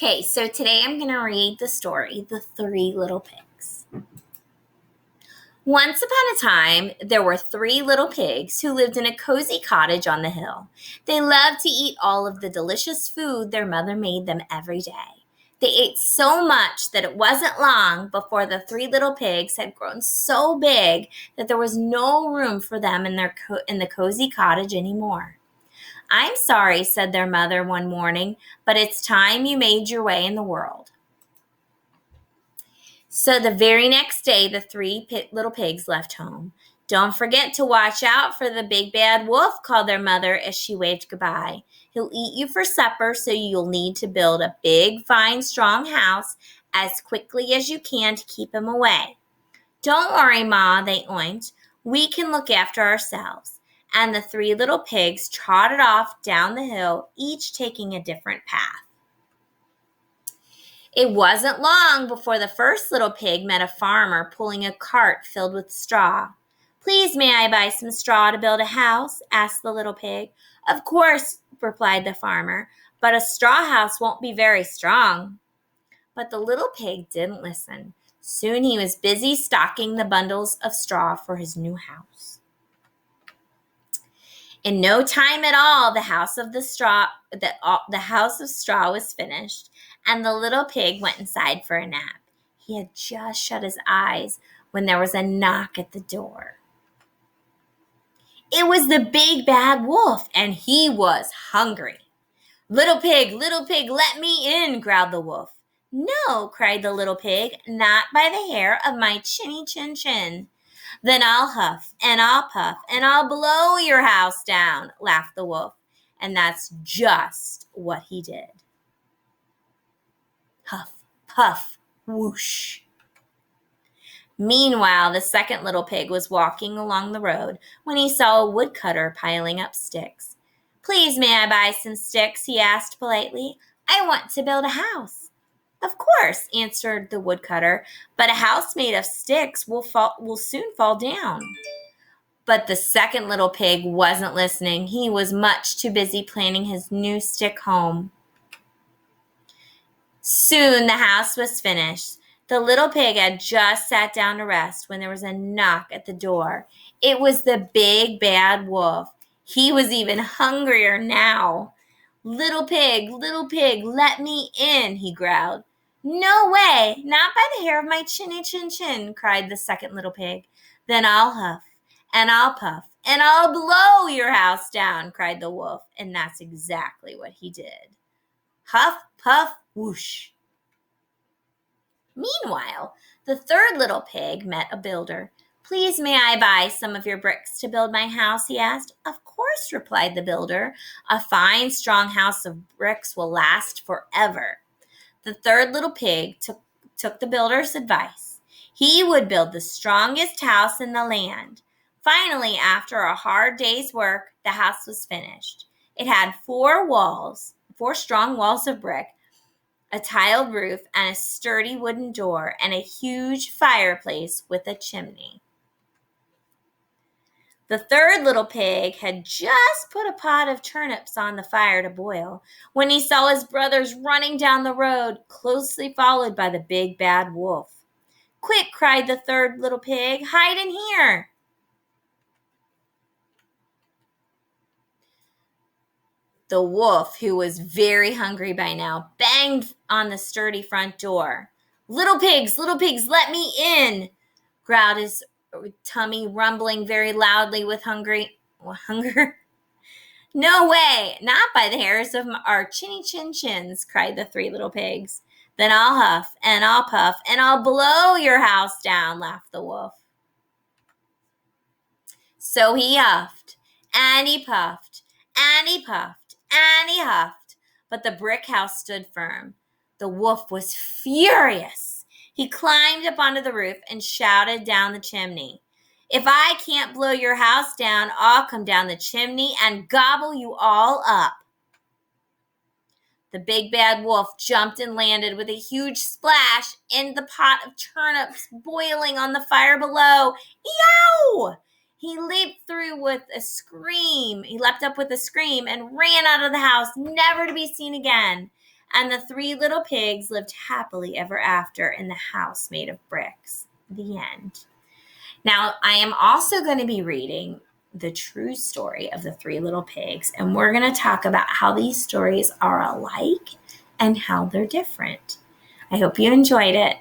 Okay, so today I'm going to read the story, The Three Little Pigs. Once upon a time, there were three little pigs who lived in a cozy cottage on the hill. They loved to eat all of the delicious food their mother made them every day. They ate so much that it wasn't long before the three little pigs had grown so big that there was no room for them in the cozy cottage anymore. "I'm sorry," said their mother one morning, "but it's time you made your way in the world." So the very next day, the three little pigs left home. "Don't forget to watch out for the big bad wolf," called their mother as she waved goodbye. "He'll eat you for supper, so you'll need to build a big, fine, strong house as quickly as you can to keep him away." "Don't worry, Ma," they oinked. "We can look after ourselves." And the three little pigs trotted off down the hill, each taking a different path. It wasn't long before the first little pig met a farmer pulling a cart filled with straw. "Please, may I buy some straw to build a house?" asked the little pig. "Of course," replied the farmer, "but a straw house won't be very strong." But the little pig didn't listen. Soon he was busy stocking the bundles of straw for his new house. In no time at all, the house of straw was finished, and the little pig went inside for a nap. He had just shut his eyes when there was a knock at the door. It was the big bad wolf, and he was hungry. Little pig, let me in," growled the wolf. "No," cried the little pig, "not by the hair of my chinny chin chin." "Then I'll huff, and I'll puff, and I'll blow your house down," laughed the wolf. And that's just what he did. Huff, puff, whoosh. Meanwhile, the second little pig was walking along the road when he saw a woodcutter piling up sticks. "Please, may I buy some sticks?" he asked politely. "I want to build a house." "Of course," answered the woodcutter, "but a house made of sticks will soon fall down." But the second little pig wasn't listening. He was much too busy planning his new stick home. Soon the house was finished. The little pig had just sat down to rest when there was a knock at the door. It was the big bad wolf. He was even hungrier now. Little pig, let me in," he growled. "No way, not by the hair of my chinny chin chin," cried the second little pig. "Then I'll huff, and I'll puff, and I'll blow your house down," cried the wolf. And that's exactly what he did. Huff, puff, whoosh. Meanwhile, the third little pig met a builder. "Please, may I buy some of your bricks to build my house?" he asked. "Of course," replied the builder. "A fine, strong house of bricks will last forever." The third little pig took the builder's advice. He would build the strongest house in the land. Finally, after a hard day's work, the house was finished. It had four strong walls of brick, a tiled roof, and a sturdy wooden door, and a huge fireplace with a chimney. The third little pig had just put a pot of turnips on the fire to boil when he saw his brothers running down the road, closely followed by the big bad wolf. "Quick," cried the third little pig, "hide in here." The wolf, who was very hungry by now, banged on the sturdy front door. Little pigs, let me in," growled his tummy, rumbling very loudly with hunger. "No way, not by the hairs of our chinny chin chins," cried the three little pigs. "Then I'll huff, and I'll puff, and I'll blow your house down," laughed the wolf. So he huffed, and he puffed, and he puffed, and he huffed, but the brick house stood firm. The wolf was furious. He climbed up onto the roof and shouted down the chimney, "If I can't blow your house down, I'll come down the chimney and gobble you all up." The big bad wolf jumped and landed with a huge splash in the pot of turnips boiling on the fire below. Yow! He leaped up with a scream and ran out of the house, never to be seen again. And the 3 little pigs lived happily ever after in the house made of bricks. The end. Now, I am also going to be reading the true story of the 3 little pigs, and we're going to talk about how these stories are alike and how they're different. I hope you enjoyed it.